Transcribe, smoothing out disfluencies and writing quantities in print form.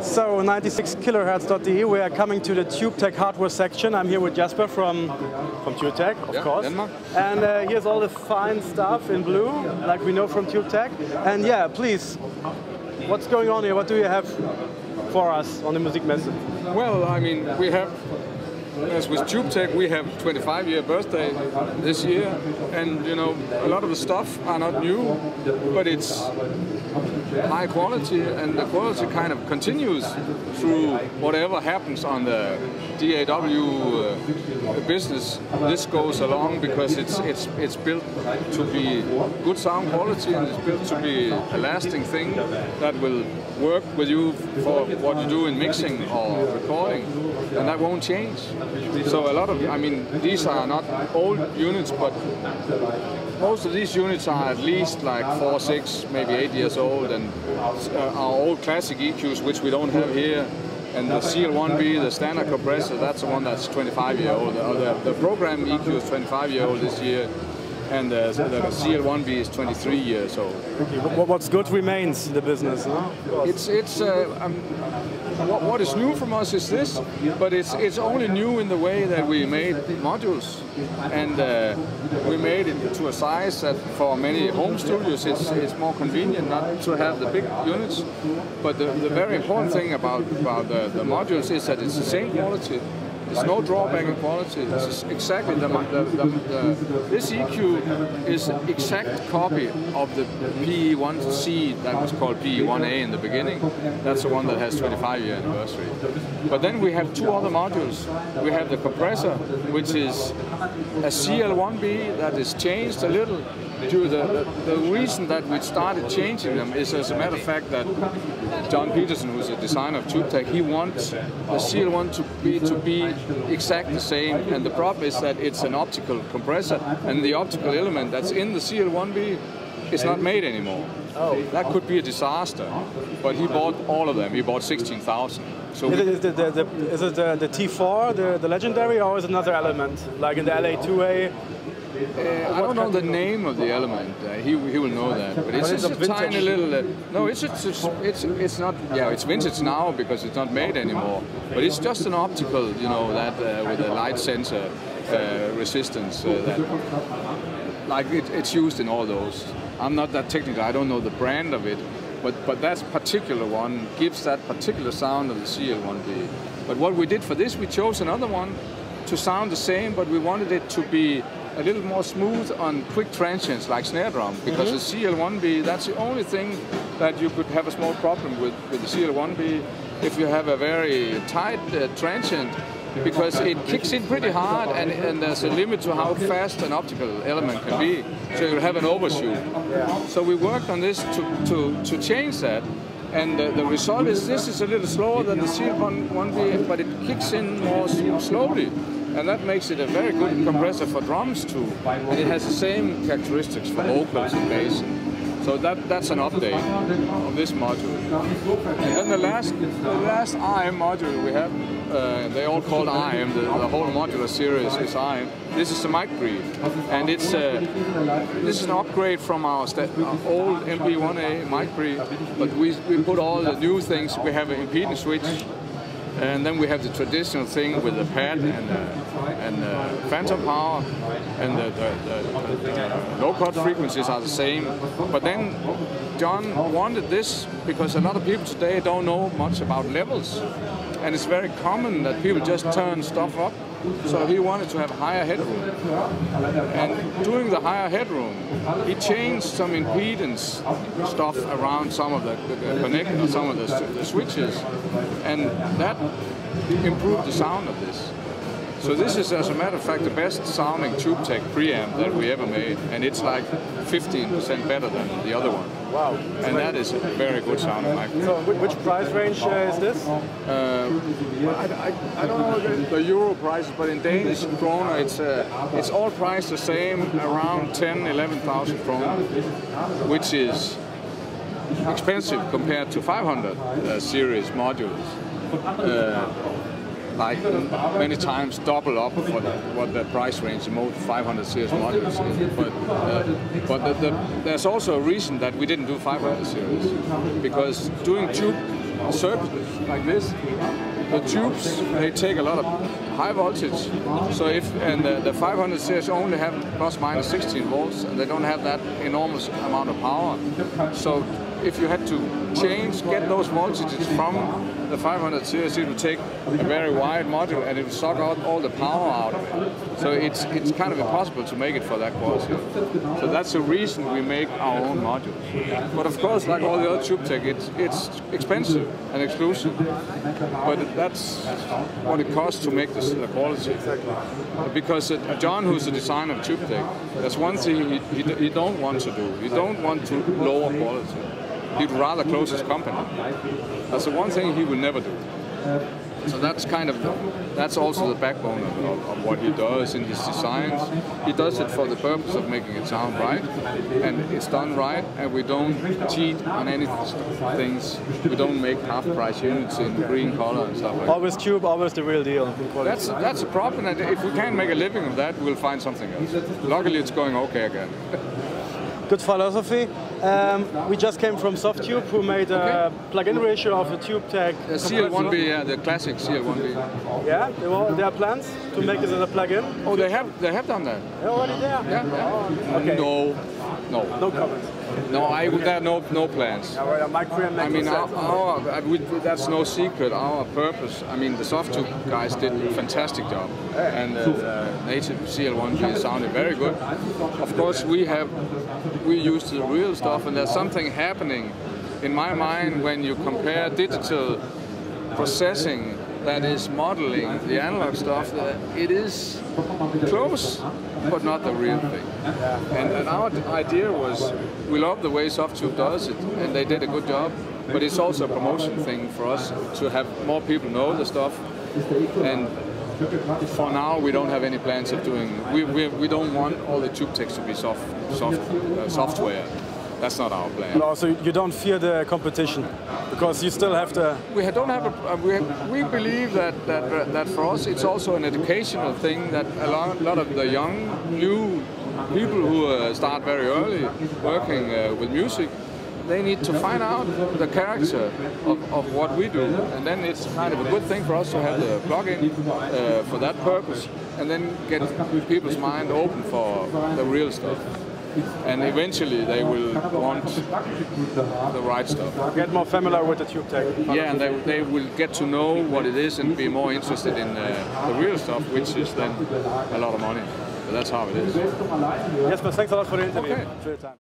So 96kHz.de, we are coming to the TubeTech hardware section. I'm here with Jasper from TubeTech, of course. Denmark. And here's all the fine stuff in blue, like we know from TubeTech. And yeah, please, what's going on here? What do you have for us on the Musikmesse? Well, I mean, we have, as with TubeTech, we have 25-year birthday this year, and you know, a lot of the stuff are not new, but it's high quality, and the quality kind of continues through whatever happens on the DAW business. This goes along because it's built to be good sound quality, and it's built to be a lasting thing that will work with you for what you do in mixing or recording, and that won't change. So a lot of, I mean, these are not old units, but most of these units are at least like 4, 6, maybe 8 years old, and our old classic EQs, which we don't have here, and the CL1B, the standard compressor, that's the one that's 25-year-old. The program EQ is 25-year-old this year, and the CL1B is 23 years old. Okay, what's good remains in the business, huh? What is new from us is this, but it's only new in the way that we made modules, and we made it to a size that for many home studios it's more convenient not to have the big units. But the very important thing about the modules is that it's the same quality. There's no drawback in quality. This is exactly this EQ is an exact copy of the PE1C that was called PE1A in the beginning. That's the one that has 25-year anniversary. But then we have two other modules. We have the compressor, which is a CL1B that is changed a little. The reason that we started changing them is, as a matter of fact, that John Peterson, who's a designer of TubeTech, he wants the CL1 to be exact the same, and the problem is that it's an optical compressor, and the optical element that's in the CL1B is not made anymore. Oh. That could be a disaster, but he bought all of them. He bought 16,000. So is it the T4, the legendary, or is it another element, like in the LA2A? I don't know the name of the element. He will know that, but it's just a tiny little. No, it's not. Yeah, it's vintage now because it's not made anymore. But it's just an optical, you know, that with a light sensor resistance. That, like it's used in all those. I'm not that technical. I don't know the brand of it, but that particular one gives that particular sound of the CL1B. But what we did for this, we chose another one to sound the same, but we wanted it to be a little more smooth on quick transients like snare drum, because the CL1B, that's the only thing that you could have a small problem with the CL1B if you have a very tight transient, because it kicks in pretty hard, and there's a limit to how fast an optical element can be, so you'll have an overshoot. So we worked on this to change that, and the result is this is a little slower than the CL1B, but it kicks in more slowly. And that makes it a very good compressor for drums too. And it has the same characteristics for vocals and bass. So that's an update of this module. And then the last IM module we have, they all called IM, the whole modular series is IM. This is the mic brief, and this is an upgrade from our old MP1A mic brief, but we put all the new things. We have an impedance switch, and then we have the traditional thing with the pad and phantom power, and the low-cut frequencies are the same. But then John wanted this because a lot of people today don't know much about levels, and it's very common that people just turn stuff up. So he wanted to have higher headroom, and doing the higher headroom, he changed some impedance stuff around some of the connectors, some of the switches, and that improved the sound of this. So this is, as a matter of fact, the best sounding TubeTech preamp that we ever made, and it's like 15% better than the other one. Wow. And that is a very good sounding mic. So which price range is this? I don't know the euro prices, but in Danish kroner, it's all priced the same, around 11,000 kroner, which is expensive compared to 500 series modules. Like many times double up for what the price range in most 500 series modules is. But there's also a reason that we didn't do 500 series, because doing circuits like this, the tubes, they take a lot of high voltage. So the 500 series only have plus minus 16 volts, and they don't have that enormous amount of power. So if you had to get those voltages from the 500 series, it would take a very wide module and it would suck out all the power out of it. So it's kind of impossible to make it for that quality. So that's the reason we make our own modules. But of course, like all the other tube tech, it's expensive and exclusive. But that's what it costs to make the quality. Because John, who's the designer of tube tech, that's one thing he don't want to do. He don't want to lower quality. He'd rather close his company. That's the one thing he will never do. So that's also the backbone of what he does in his designs. He does it for the purpose of making it sound right, and it's done right, and we don't cheat on any things. We don't make half-price units in green color and stuff like that. Always tube, always the real deal. That's a problem, and if we can't make a living of that, we'll find something else. Luckily, it's going okay again. Good philosophy. We just came from SoftTube, who made a plug-in ratio of the tube tech. The CL1B, yeah, the classic CL1B. Yeah, there are plans to make it as a plug-in. Oh, they have done that. They're already there. Yeah. Oh, okay. No comments. No, there are no plans. I mean, that's no secret. Our purpose. I mean, the SoftTube guys did a fantastic job, and native CL1B sounded very good. Of course, we use the real stuff, and there's something happening in my mind when you compare digital processing that is modeling the analog stuff. It is close, but not the real thing. And our idea was, we love the way SoftTube does it, and they did a good job, but it's also a promotion thing for us to have more people know the stuff. And for now, we don't have any plans of doing. We don't want all the tube techs to be software. That's not our plan. No, so you don't fear the competition, because you still have to. We don't have we believe that for us it's also an educational thing, that a lot of the young, new people who start very early working with music, they need to find out the character of what we do, and then it's kind of a good thing for us to have the plug-in for that purpose, and then get people's mind open for the real stuff. And eventually they will want the right stuff. Get more familiar with the tube tech. Yeah, and they will get to know what it is and be more interested in the real stuff, which is then a lot of money. So that's how it is. Yes, but thanks a lot for the interview. Okay.